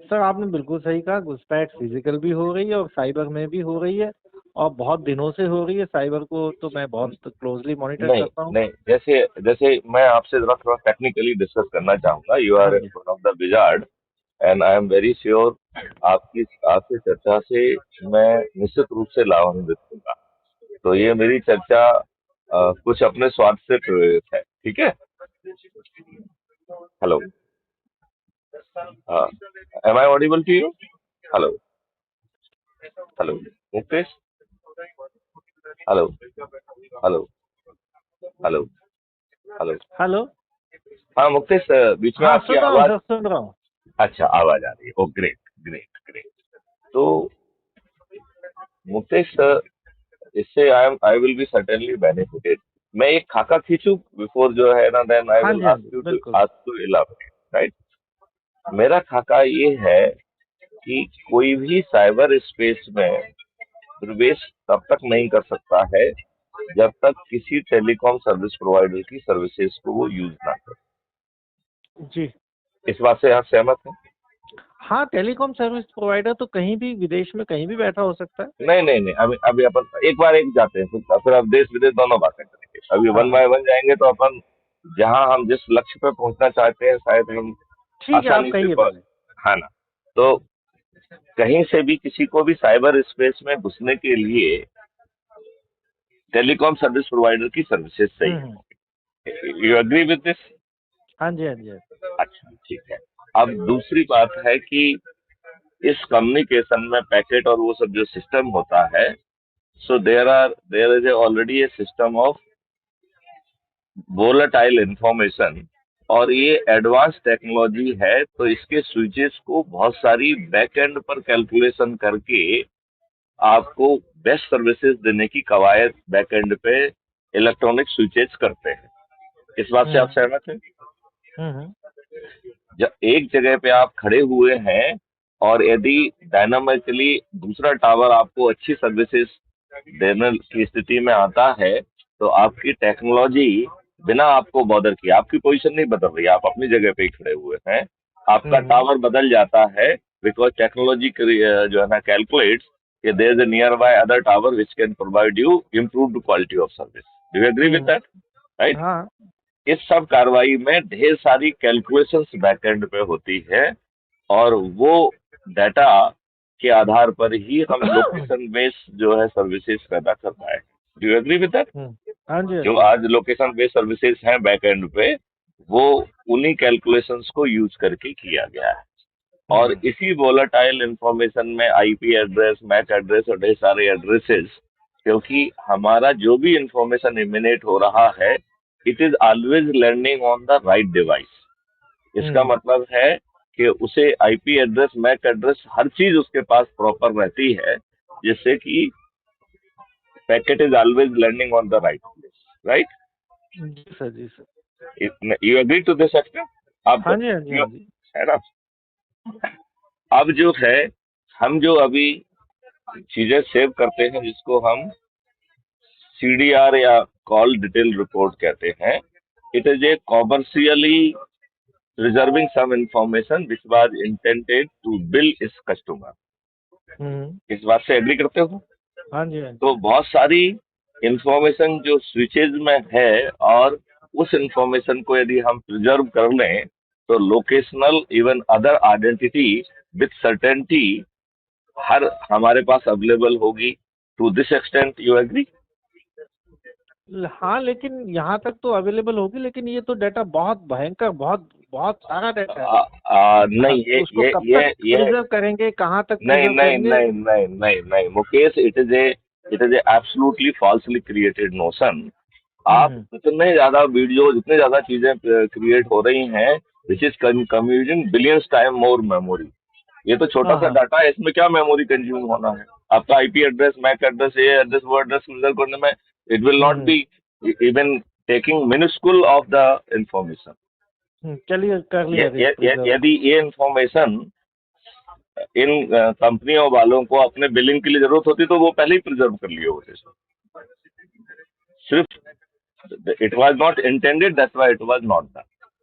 Sir आपने बिल्कुल सही कहा, घुसपैठ फिजिकल भी हो रही है और साइबर में भी हो रही है, और बहुत दिनों से हो रही है। साइबर को तो मैं बहुत क्लोजली मॉनिटर नहीं करता हूँ। नहीं, जैसे जैसे मैं आपसे जरा थोड़ा टेक्निकली डिस्कस करना चाहूंगा। यू आर हाँ जी। One of the wizard, and I am very sure आपकी आपकी चर्चा से मैं निश्चित रूप से लाभान्वित होगा। तो ये मेरी चर्चा कुछ अपने स्वार्थ से प्रेरित है, ठीक है। हेलो। हाँ, am I audible to you? Hello. Hello Mukesh. Hello. Hello. Hello. Hello. Hello. हाँ मुकेश, बीच में हाँ आपकी सुन रहा हूँ आवाज। सर, सुन रहा हूँ। अच्छा, आवाज आ रही है। ओ ग्रेट ग्रेट ग्रेट। तो मुकेश सर, इससे I will be certainly benefited. मैं एक खाका खींचूं बिफोर जो है ना, देन आई हाँ विल जी, हाँ जी, आस्क यू टू बिल्कुल। Elaborate, right. मेरा खाका ये है कि कोई भी साइबर स्पेस में प्रवेश तब तक नहीं कर सकता है जब तक किसी टेलीकॉम सर्विस प्रोवाइडर की सर्विसेज को वो यूज ना करे। जी। इस बात से आप सहमत हैं? हाँ, टेलीकॉम सर्विस प्रोवाइडर तो कहीं भी विदेश में कहीं भी बैठा हो सकता है। नहीं नहीं नहीं, अभी अभी अपन एक बार एक जाते हैं, फिर अब देश विदेश दोनों बातें करेंगे। अभी हाँ वन हाँ। बाय वन जाएंगे तो अपन जहां हम जिस लक्ष्य पे पहुंचना चाहते हैं शायद हम ठीक है, आप आसानी से कहिए पहले। है ना। तो कहीं से भी किसी को भी साइबर स्पेस में घुसने के लिए टेलीकॉम सर्विस प्रोवाइडर की सर्विसेज हम्म। चाहिए। You agree with this? हाँ जी, हाँ जी, हाँ जी। अच्छा, ठीक है। अब दूसरी बात है कि इस कम्युनिकेशन में पैकेट और वो सब जो सिस्टम होता है, so there is already a system of volatile information. और ये एडवांस टेक्नोलॉजी है, तो इसके स्विचेस को बहुत सारी बैक एंड पर कैलकुलेशन करके आपको बेस्ट सर्विसेज देने की कवायद बैक एंड पे इलेक्ट्रॉनिक स्विचेस करते हैं। इस बात से आप हम्म सहमत हैं? हम्म। जब एक जगह पे आप खड़े हुए हैं और यदि डायनामिकली दूसरा टावर आपको अच्छी सर्विसेज देने की स्थिति में आता है, तो आपकी टेक्नोलॉजी बिना आपको बॉदर किए, आपकी पोजीशन नहीं बदल रही, आप अपनी जगह पे ही खड़े हुए हैं, आपका हम्म टावर बदल जाता है। बिकॉज टेक्नोलॉजी जो है ना कैलकुलेट्स कि there is a near by other tower which can provide you improved quality of service. Do you agree with hmm. That? Right. हाँ। इस सब कार्रवाई में ढेर सारी कैलकुलेशंस बैकएंड पे होती है, और वो डाटा के आधार पर ही हम लोकेशन बेस्ड जो है सर्विसेज पैदा कर पाए। Do you agree with that? हाँ जी, हाँ जो जी, हाँ आज जी। लोकेशन बेस्ड सर्विसेज हैं बैकएंड पे, वो उन्हीं कैलकुलेशंस को यूज करके किया गया है। और हम्म इसी वोलेटाइल इंफॉर्मेशन में आईपी एड्रेस, मैक एड्रेस और ढेर सारे एड्रेसेस, क्योंकि हमारा जो भी इंफॉर्मेशन इमिनेट हो रहा है, it is always learning on the right device. इसका हम्म मतलब है कि उसे आईपी एड्रेस, मैक एड्रेस, हर चीज उसके पास प्रॉपर रहती है, जिससे कि packet is always learning on the right place, right. जी सर, जी sir. You agree to this extent? आप हाँ जी, हाँ जी, हाँ जी। है ना। अब जो है, हम जो अभी चीजें सेव करते हैं जिसको हम सीडीआर या कॉल डिटेल रिपोर्ट कहते हैं, it is a commercially reserving some information which was intended to bill इस कस्टमर। हम्म। इस बात से एग्री करते हो? हाँ जी, हाँ तो जी। बहुत सारी इंफॉर्मेशन जो स्विचेज में है, और उस इंफॉर्मेशन को यदि हम प्रिजर्व कर लें, तो locational even other identity with certainty हर हमारे पास अवेलेबल होगी। To this extent you agree? हाँ, लेकिन यहाँ तक तो अवेलेबल होगी, लेकिन ये तो डाटा बहुत भयंकर, बहुत बहुत सारा डाटा है। नहीं, उसको कब तक ये प्रिजर्व करेंगे, कहाँ तक नहीं प्रिजर्व नहीं करेंगे? नहीं नहीं नहीं नहीं Mukesh, it is A absolutely falsely created notion. आप हम्म जितने ज्यादा वीडियो, जितने ज्यादा चीजें क्रिएट हो रही हैं, which is consuming billions time more memory. ये तो छोटा हाँ सा हाँ। डाटा है, इसमें क्या मेमोरी कंज्यूम होना है? आपका आईपी एड्रेस, मैक एड्रेस, ये एड्रेस, वो एड्रेस प्रिजर्व करने में it will not hmm be even taking minuscule of the information. चलिए, कर लिया प्रिजर्व। यदि ये इंफॉर्मेशन इन कंपनियों वालों को अपने बिलिंग के लिए जरूरत होती तो वो पहले ही प्रिजर्व कर लिए होते सर। सिर्फ it was not intended, that's why it was not done,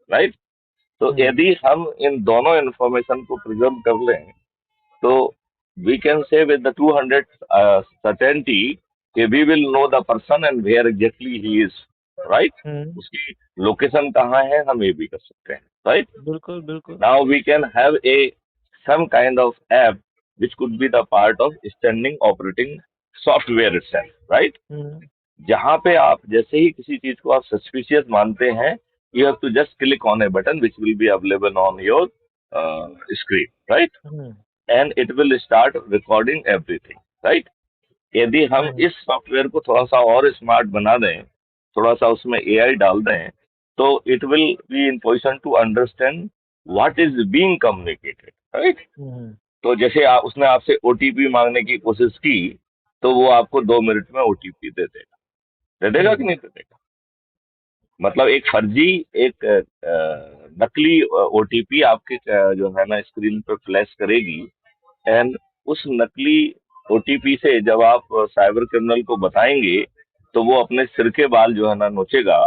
right. तो यदि हम इन दोनों इंफॉर्मेशन को प्रिजर्व कर लें तो we can say with the 200 certainty कि we will know the person and where exactly he is, right? उसकी लोकेशन कहाँ है हम ये भी कर सकते हैं, right? बिल्कुल बिल्कुल। Now we can have some kind of app which could be the part of standing operating software itself, right? जहाँ पे आप जैसे ही किसी चीज को आप सस्पिशियस मानते हैं you have to just click on a button which will be available on your screen, right? And it will start recording everything, right? यदि हम इस सॉफ्टवेयर को थोड़ा सा और स्मार्ट बना दें, थोड़ा सा उसमें एआई डाल दें, तो it will be in position to understand what is being communicated, right? तो जैसे उसने आपसे ओटीपी मांगने की कोशिश की तो वो आपको 2 मिनट में ओटीपी दे देगा कि नहीं दे देगा? मतलब एक फर्जी एक नकली ओटीपी आपके जो है ना स्क्रीन पर फ्लैश करेगी एंड उस नकली ओटीपी से जब आप साइबर क्रिमिनल को बताएंगे तो वो अपने सिर के बाल जो है ना नोचेगा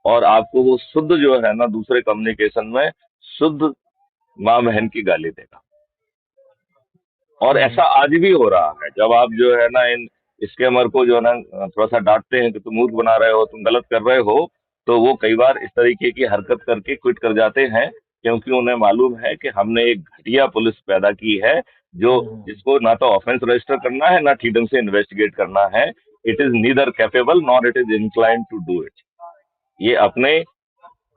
और आपको वो शुद्ध जो है ना दूसरे कम्युनिकेशन में शुद्ध माँ बहन की गाली देगा। और ऐसा आज भी हो रहा है, जब आप जो है ना इन स्कैमर को जो है ना थोड़ा सा डांटते हैं कि तुम मूर्ख बना रहे हो, तुम गलत कर रहे हो, तो वो कई बार इस तरीके की हरकत करके क्विट कर जाते हैं क्योंकि उन्हें मालूम है कि हमने एक घटिया पुलिस पैदा की है जो जिसको ना तो ऑफेंस रजिस्टर करना है ना ठीक ढंग से इन्वेस्टिगेट करना है। It is neither capable nor it is inclined to do it. ये अपने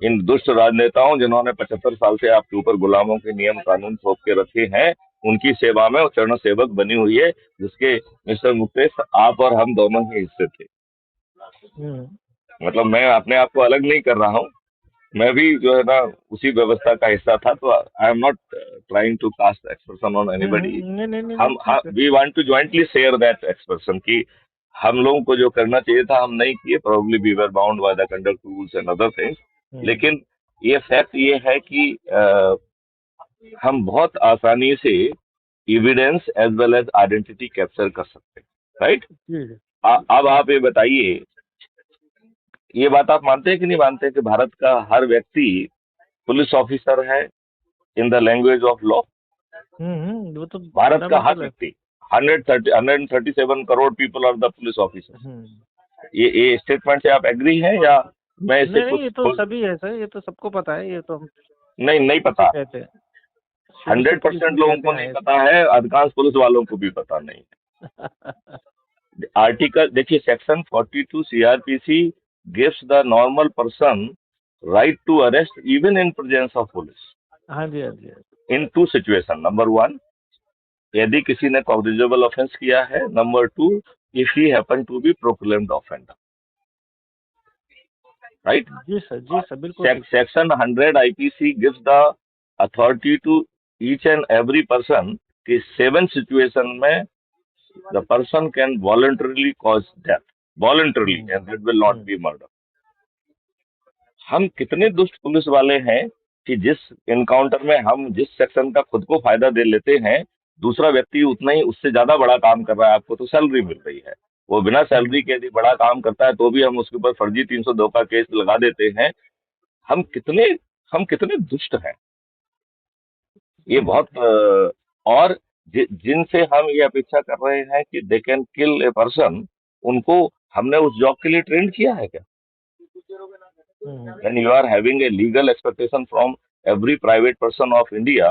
इन दुष्ट राजनेताओं जिन्होंने 75 साल से आपके ऊपर गुलामों के नियम कानून थोप के रखे हैं उनकी सेवा में चरण सेवक बनी हुई है, जिसके मिस्टर मुकेश आप और हम दोनों ही हिस्से थे। मतलब मैं अपने आप को अलग नहीं कर रहा हूँ, मैं भी जो है ना उसी व्यवस्था का हिस्सा था, तो I am not trying to cast aspersion on anybody. हम we want to jointly share that aspersion कि हम लोगों को जो करना चाहिए था हम नहीं किए, probably we were bound by the conduct rules and other things. लेकिन ये फैक्ट ये है कि हम बहुत आसानी से evidence as well as identity capture कर सकते हैं, राइट? अब आप ये बताइए, ये बात आप मानते हैं कि नहीं मानते हैं कि भारत का हर व्यक्ति पुलिस ऑफिसर है in the language of law? वो तो भारत का हर व्यक्ति 137 crore people are the police officer. ये स्टेटमेंट से आप एग्री हैं या मैं इससे नहीं, ये तो सभी है सर, ये तो सबको पता है, ये तो नहीं पता। 100% लोगों को नहीं पता है, अधिकांश पुलिस वालों को भी पता नहीं है। आर्टिकल देखिए, section 42 CrPC gives the normal person right to arrest even in presence of police. हाँ जी, हाँ जी। In 2 situation, number 1 यदि किसी ने कॉग्निजेबल ऑफेंस किया है, number 2 if he happen to be proclaimed offender, right? जी सर बिल्कुल। Section 100 IPC gives the authority to each and every person कि 7 situation में the person can voluntarily cause death, voluntarily, and it will not be murder. हम कितने दुष्ट police वाले हैं कि जिस इनकाउंटर में हम जिस सेक्शन का खुद को फायदा दे लेते हैं, दूसरा व्यक्ति उतना ही उससे ज्यादा बड़ा काम कर रहा है, आपको तो सैलरी मिल रही है, वो बिना सैलरी के यदि बड़ा काम करता है तो भी हम उसके ऊपर फर्जी 302 का केस लगा देते हैं। हम कितने दुष्ट हैं, ये बहुत और जिनसे हम ये अपेक्षा कर रहे हैं कि they can kill a person, उनको हमने उस जॉब के लिए ट्रेंड किया है क्या? When you are having a legal expectation from every private person of India,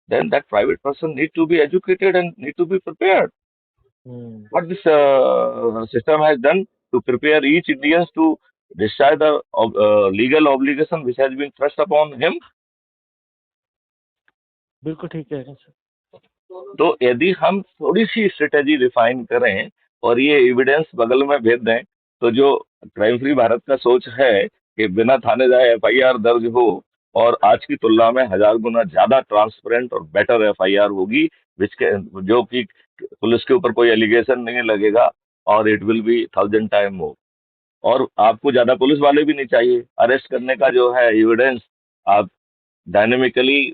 then that private person need to be educated and need to be prepared. What this system has done to prepare each Indian to discharge the legal obligation which has been thrust upon him. बिल्कुल ठीक है sir. तो यदि हम थोड़ी सी strategy refine करें और ये एविडेंस बगल में भेज दें, तो जो क्राइम फ्री भारत का सोच है कि बिना थाने जाए एफआईआर दर्ज हो और आज की तुलना में 1000 गुना ज्यादा ट्रांसपेरेंट और बेटर एफआईआर होगी, जो कि पुलिस के ऊपर कोई एलिगेशन नहीं लगेगा और it will B 1000 time more. और आपको ज्यादा पुलिस वाले भी नहीं चाहिए, अरेस्ट करने का जो है एविडेंस आप डायनेमिकली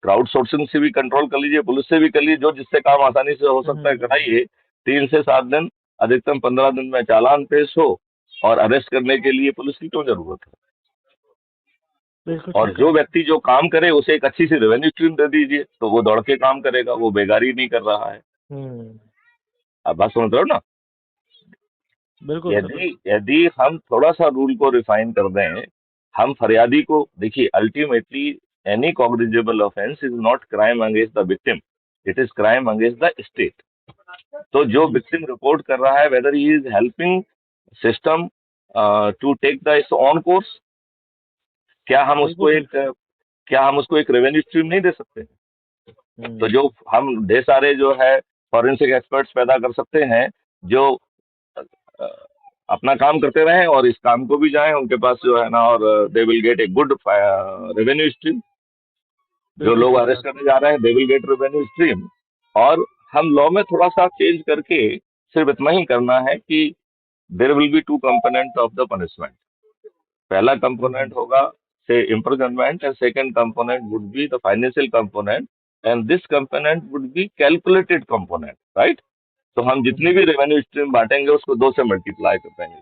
क्राउड सोर्सिंग से भी कंट्रोल कर लीजिए, पुलिस से भी कर लीजिए, जो जिससे काम आसानी से हो सकता है कराइए। 3 से 7 दिन, अधिकतम 15 दिन में चालान पेश हो और अरेस्ट करने के लिए पुलिस की क्यों जरूरत है? बिल्कुल और ठीक जो है। व्यक्ति जो काम करे उसे एक अच्छी सी रेवेन्यू स्ट्रीम दे दीजिए, तो वो दौड़ के काम करेगा, वो बेगारी नहीं कर रहा है। हम्म। आप बात समझ रहे हो ना? बिल्कुल सर, यदि बिल्कुल। यदि हम थोड़ा सा रूल को रिफाइन कर दें, हम फरियादी को देखिए, ultimately any cognizable offence is not crime against the victim, it is crime against the state. तो जो जी विक्टिम रिपोर्ट कर रहा है, whether he is helping system to take the its own course, क्या हम बिल्कुल उसको एक बिल्कुल। क्या हम उसको एक रेवेन्यू स्ट्रीम नहीं दे सकते? तो हम्म। जो हम ढेर सारे जो है फॉरेंसिक एक्सपर्ट्स पैदा कर सकते हैं, जो अ, अपना काम करते रहें और इस काम को भी जाएं उनके पास जो है ना, और they will get a good revenue stream. जो बिल्कुल लोग सही अरेस्ट कहा। करने जा रहे हैं, they will get revenue stream. और हम लॉ में थोड़ा सा चेंज करके सिर्फ इतना ही करना है कि there will be two component of the punishment. पहला हम्म। कंपोनेंट होगा से imprisonment, and second component would be the financial component, and this component would be calculated component, right? तो हम जितनी हम्म। भी रेवेन्यू स्ट्रीम बांटेंगे उसको 2 से मल्टीप्लाई कर देंगे।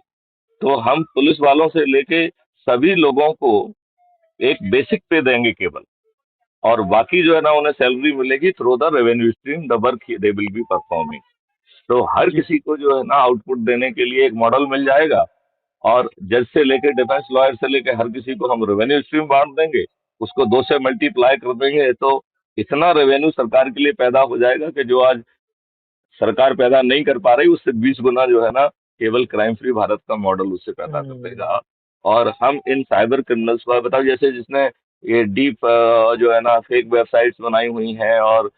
तो हम पुलिस वालों से लेके सभी लोगों को एक बेसिक पे देंगे केवल, और बाकी जो है ना उन्हें सैलरी मिलेगी through the revenue stream, the work they will be performing. तो हर जी। किसी को जो है ना आउटपुट देने के लिए एक मॉडल मिल जाएगा, और जज से लेके डिफेंस लॉयर से लेके हर किसी को हम रेवेन्यू स्ट्रीम बांट देंगे, उसको 2 से मल्टीप्लाई कर देंगे, तो इतना रेवेन्यू सरकार के लिए पैदा हो जाएगा कि जो आज सरकार पैदा नहीं कर पा रही उससे 20 गुना जो है ना केवल क्राइम फ्री भारत का मॉडल उससे पैदा कर हम्म। देगा। और हम इन साइबर क्रिमिनल्स को बताओ, जैसे जिसने ये डीप जो है ना फेक वेबसाइट्स बनाई हुई हैं और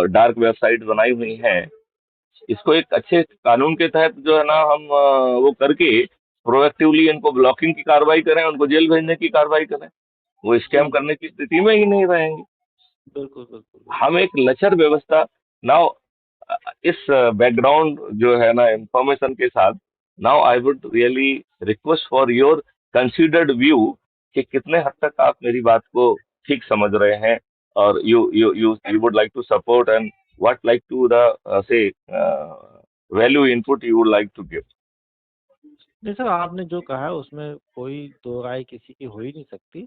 डार्क वेबसाइट बनाई हुई हैं, इसको एक अच्छे कानून के तहत जो है ना हम वो करके प्रोएक्टिवली इनको ब्लॉकिंग की कार्रवाई करें, उनको जेल भेजने की कार्रवाई करें, वो जी स्कैम जी। करने की स्थिति में ही नहीं रहेंगे। बिल्कुल बिल्कुल बिल्कुल। हम एक लचर व्यवस्था नाउ, इस बैकग्राउंड जो है ना इंफॉर्मेशन के साथ, now I would really request for your considered view कि कितने हद तक आप मेरी बात को ठीक समझ रहे हैं, और you would like to support, and what like to the say value input you would like to give. नहीं सर, आपने जो कहा है उसमें कोई दो राय किसी की हो ही नहीं सकती।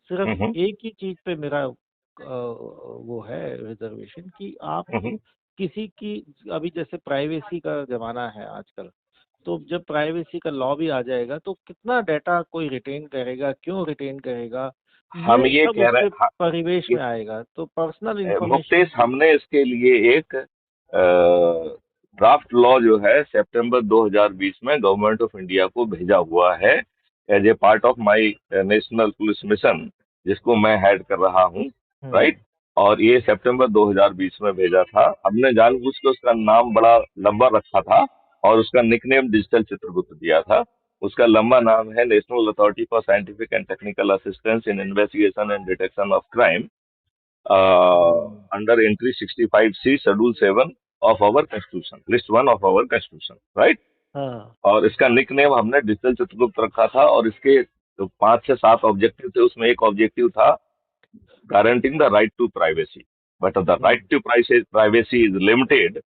सिर्फ हम्म। एक ही चीज पे मेरा वो है रिजर्वेशन कि आप हम्म। किसी की, अभी जैसे प्राइवेसी का जमाना है आजकल, तो जब प्राइवेसी का लॉ भी आ जाएगा तो कितना डाटा कोई रिटेन करेगा, क्यों रिटेन करेगा, हम ये ये सब कह रहे उसके हाँ, परिवेश इस में आएगा। तो पर्सनल इंफॉर्मेशन मुक्तेश, हमने इसके लिए एक ड्राफ्ट लॉ जो है सितंबर 2020 में गवर्नमेंट ऑफ इंडिया को भेजा हुआ है, as a part of my national police mission, जिसको मैं हेड कर रहा हूँ, हम्म। राइट? और ये सितंबर 2020 में भेजा था। हमने जानबूझ के उसका नाम बड़ा लंबा रखा था और उसका निकनेम डिजिटल चित्रगुप्त दिया था। उसका लंबा नाम है national authority for scientific and technical assistance in investigation and detection of crime, hmm. under entry 65C schedule 7 of our constitution, list 1 of our constitution, right? हाँ। और इसका निक नेम हमने डिजिटल चित्रगुप्त रखा था, और इसके जो 5 से 7 ऑब्जेक्टिव थे उसमें एक ऑब्जेक्टिव था guaranteeing the right to privacy, but the right hmm. To privacy is limited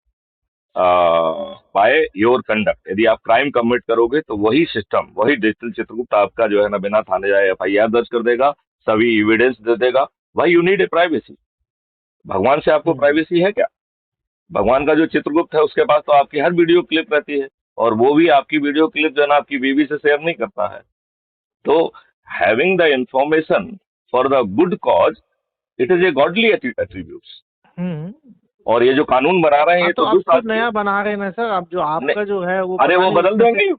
by your conduct. यदि आप क्राइम कमिट करोगे तो वही सिस्टम, वही डिजिटल चित्रगुप्त आपका जो है ना बिना थाने जाए एफआईआर दर्ज कर देगा, सभी एविडेंस दे देगा। Why you need a privacy? भगवान से आपको हम्म। प्राइवेसी है क्या? भगवान का जो चित्रगुप्त है उसके पास तो आपकी हर वीडियो क्लिप रहती है, और वो भी आपकी वीडियो क्लिप जो है ना आपकी बीवी से शेयर नहीं करता है। तो having the information for the good cause, it is a godly attributes. Hmm. और ये जो कानून बना रहे हैं हाँ, ये तो तो अब दुष्ट तो आज के नया बना रहे हैं ना सर, अब जो ने, आपका जो है वो अरे पता वो नहीं बदल उसमें से। देंगे,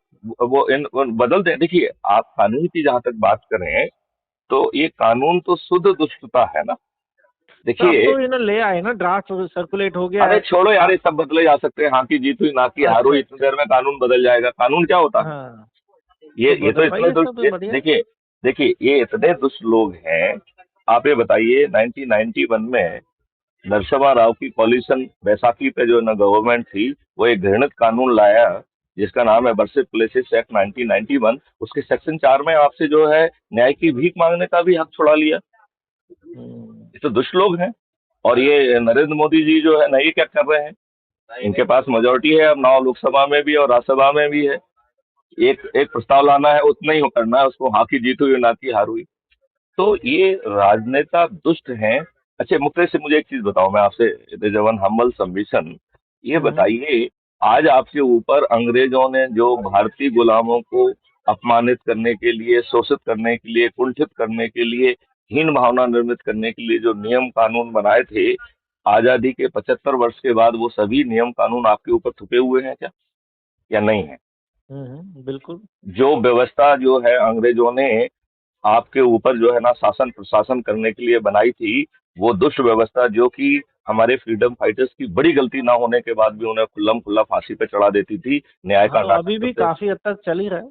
वो बदल दें। देखिए, आप कानून की जहां तक बात करें तो ये कानून तो शुद्ध दुष्टता है ना। सर अब देखिए, तो इन्हें ले आए ना, ड्राफ्ट सर्कुलेट हो गया अरे है। छोड़ो यार, आ, ये सब बदले जा सकते हैं, हाँ की जीत हुई ना की हार अच्छा हुई, इतनी अच्छा। देर में कानून बदल जाएगा। कानून क्या होता है? हाँ, तो ये तो इतने बदलवाइए दुष्ट, सब, बढ़िया है। देखिए, देखिए ये इतने दुष्ट लोग हैं। आप ये बताइए, 1991 में नरसिम्हा राव की पॉल्यूशन बैसाखी पे जो ना गवर्नमेंट थी, वो एक घृणित कानून लाया जिसका नाम है वर्शिप प्लेसेस एक्ट 1991। उसके सेक्शन 4 में आपसे जो है न्याय की भीख मांगने का भी हक छुड़ा लिया। हम्म। ये तो दुष्ट लोग हैं। और ये नरेंद्र मोदी जी जो है ना, ये क्या कर रहे हैं? इनके पास मेजोरिटी है अब 9 लोकसभा में भी और राज्यसभा में भी है। एक एक प्रस्ताव लाना है, उतना ही करना है उसको, हाँ की जीत हुई ना की हार हुई। तो ये राजनेता दुष्ट हैं। अच्छा मुकेश से मुझे एक चीज बताओ, मैं आपसे जवन हम्बल सबमिशन, ये बताइए, आज आपके ऊपर अंग्रेजों ने जो भारतीय गुलामों को अपमानित करने के लिए, शोषित करने के लिए, कुंठित करने के लिए, हीन भावना निर्मित करने के लिए जो नियम कानून बनाए थे, आजादी के 75 वर्ष के बाद वो सभी नियम कानून आपके ऊपर थुपे हुए हैं क्या, या नहीं है? बिल्कुल। जो व्यवस्था जो है अंग्रेजों ने आपके ऊपर जो है ना शासन प्रशासन करने के लिए बनाई थी, वो दुष्ट व्यवस्था जो कि हमारे फ्रीडम फाइटर्स की बड़ी गलती ना होने के बाद भी उन्हें खुल्लम खुल्ला फांसी पे चढ़ा देती थी, न्याय हाँ, का तो नाटक अभी भी करते। काफी हद तक चल ही रहा है।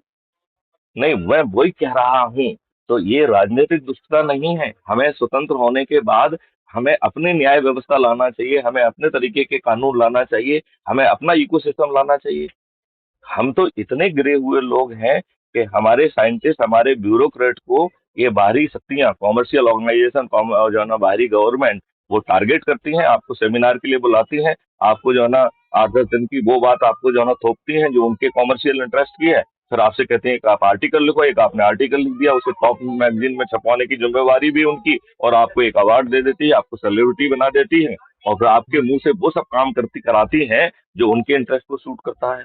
नहीं, मैं वही कह रहा हूँ। तो ये राजनीतिक दुष्टता नहीं है। हमें स्वतंत्र होने के बाद हमें अपनी न्याय व्यवस्था लाना चाहिए, हमें अपने तरीके के कानून लाना चाहिए, हमें अपना इकोसिस्टम लाना चाहिए। हम तो इतने गिरे हुए लोग हैं कि हमारे साइंटिस्ट, हमारे ब्यूरोक्रेट को ये बाहरी शक्तियां, कॉमर्शियल ऑर्गेनाइजेशन, जो है ना बाहरी गवर्नमेंट, वो टारगेट करती हैं, आपको सेमिनार के लिए बुलाती हैं, आपको जो है ना 8-10 दिन की वो बात आपको जो है ना थोपती हैं जो उनके कॉमर्शियल इंटरेस्ट की है। फिर आपसे कहते हैं कि आप आर्टिकल लिखो, एक आपने आर्टिकल लिख दिया, उसे टॉप मैगजीन में छपवाने की जिम्मेवारी भी उनकी, और आपको एक अवार्ड दे देती है, आपको सेलिब्रिटी बना देती है, और फिर आपके मुंह से वो सब काम करती कराती हैं जो उनके इंटरेस्ट को सूट करता है।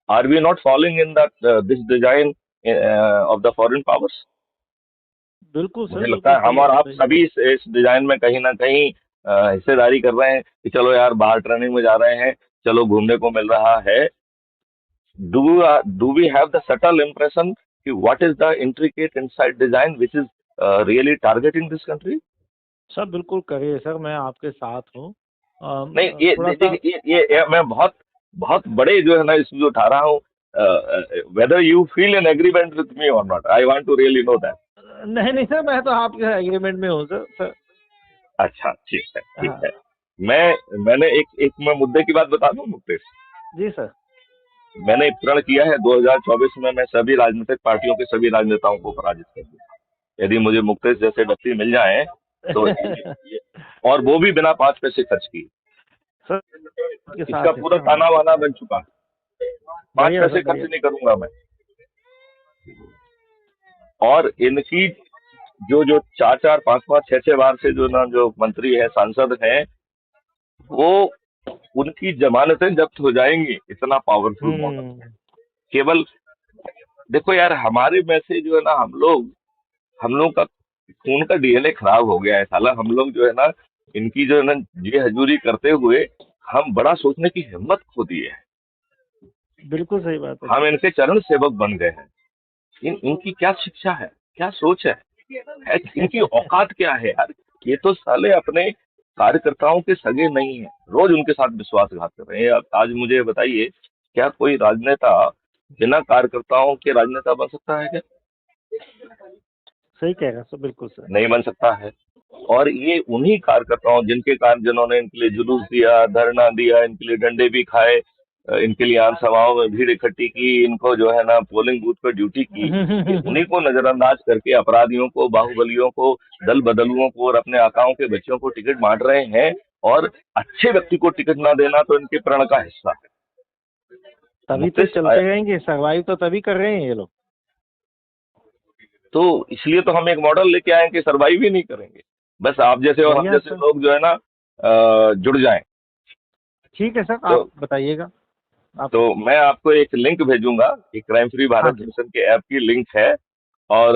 Are we not falling in that this design of the foreign powers? बिल्कुल सर, मुझे लगता बिल्कुल है हम सही और बात आप है। सभी इस डिजाइन में कहीं ना कहीं हिस्सेदारी कर रहे हैं कि चलो यार बाहर ट्रेनिंग में जा रहे हैं, चलो घूमने को मिल रहा है। Do we have the subtle impression कि what is the intricate inside design which is really targeting this country? Sir बिल्कुल करिए सर, मैं आपके साथ हूँ। नहीं, ये थोड़ा सा देखिए, ये मैं बहुत बहुत बड़े जो है ना इसमें उठा रहा हूँ। Whether you feel an agreement with me और not, I want to really know that. नहीं नहीं सर, मैं तो आपके एग्रीमेंट में हूँ सर। अच्छा, ठीक है, ठीक हाँ है। मैंने एक मैं मुद्दे की बात बता दूं मुकेश। जी सर। मैंने एक प्रण किया है 2024 में मैं सभी राजनीतिक पार्टियों के सभी राजनेताओं को पराजित कर दूंगा। यदि मुझे मुकेश जैसे व्यक्ति मिल जाए तो और वो भी बिना 5 पैसे खर्च किए। सर आपके इसका साथ है पूरा सर, ताना आपके वाना साथ। बन चुका है। पांच बढ़िया सर, पैसे खर्च बढ़िया। नहीं करूंगा मैं। और इनकी जो जो 4-4, 5-5, 6-6 बार से जो ना जो मंत्री है, सांसद हैं, वो उनकी जमानतें जब्त हो जाएंगी। इतना पावरफुल मॉडल है। केवल देखो यार, हमारे में से जो है ना हम लोग का खून का डीएनए खराब हो गया है साला। हम लोग जो है ना इनकी जो है ना ये हजूरी करते हुए हम बड़ा सोचने की हिम्मत खो दिए हैं। बिल्कुल सही बात है हम सर। इनके चरण सेवक बन गए हैं। इनकी क्या शिक्षा है, क्या सोच है, इनकी औकात क्या है यार। ये तो साले अपने कार्यकर्ताओं के सगे नहीं है, रोज उनके साथ विश्वासघात कर रहे हैं। आज मुझे बताइए, क्या कोई राजनेता बिना कार्यकर्ताओं के राजनेता बन सकता है क्या? सही कह रहे हैं सर, बिल्कुल सर। नहीं बन सकता है। और ये उन्हीं कार्यकर्ताओं जिनके कारण, जिन्होंने इनके लिए जुलूस दिया, धरना दिया, इनके लिए डंडे भी खाए, इनके लिए आम सभाओं में भीड़ इकट्ठी की, इनको जो है ना पोलिंग बूथ पर ड्यूटी की, ये उन्हीं को नजरअंदाज करके अपराधियों को, बाहुबलियों को, दल बदलुओं को और अपने आकाओं के बच्चों को टिकट बांट रहे हैं। और अच्छे व्यक्ति को टिकट ना देना तो इनके प्रण का हिस्सा है। तभी तो मुकेश, चलते रहेंगे, सर्वाइव तो तभी कर रहे हैं ये लोग। तो इसलिए तो हम एक मॉडल लेके आए कि सर्वाइव ही नहीं करेंगे, बस आप जैसे और हम बढ़िया जैसे सर। लोग जो है ना जुड़ जाएं। ठीक है सर, तो आप बताइएगा आप। तो मैं आपको एक लिंक भेजूंगा, एक क्राइम फ्री हाँ भारत जी। मिशन के ऐप की लिंक है। और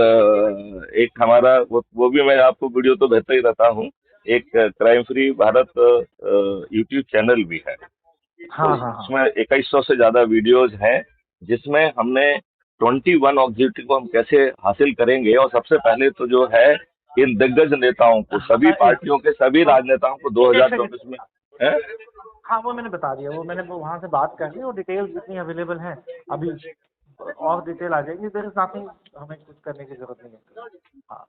एक हमारा वो भी मैं आपको वीडियो तो भेजता ही रहता हूँ। एक crime free Bharat YouTube channel भी है। तो हाँ हाँ हाँ। उसमें 2100 से ज्यादा वीडियोज हैं, जिसमें हमने 21 ऑब्जेक्टिव को हम कैसे हासिल करेंगे। और सबसे पहले तो जो है इन दिग्गज नेताओं को, सभी पार्टियों के सभी राजनेताओं को एक सेकंड। 2024 में है। हाँ वो मैंने बता दिया, वो मैंने वहाँ से बात कर ली, वो डिटेल्स जितनी अवेलेबल हैं अभी और डिटेल आ जाएगी। देयर इज नथिंग, हमें कुछ करने की जरूरत नहीं है। हाँ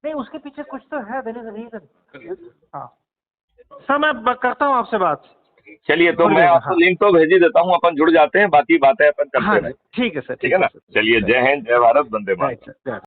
नहीं, उसके पीछे कुछ तो है, देयर इज अ रीजन। हाँ सर, मैं करता हूँ आपसे बात। चलिए, तो थोड़ी मैं देर में। आपको हाँ लिंक तो भेज ही देता हूँ, अपन जुड़ जाते हैं, बाकी बातें अपन करते हाँ रहें। जी, ठीक है सर, ठीक है ना? चलिए, जय हिंद, जय भारत, वंदे राइट मातरम। सर।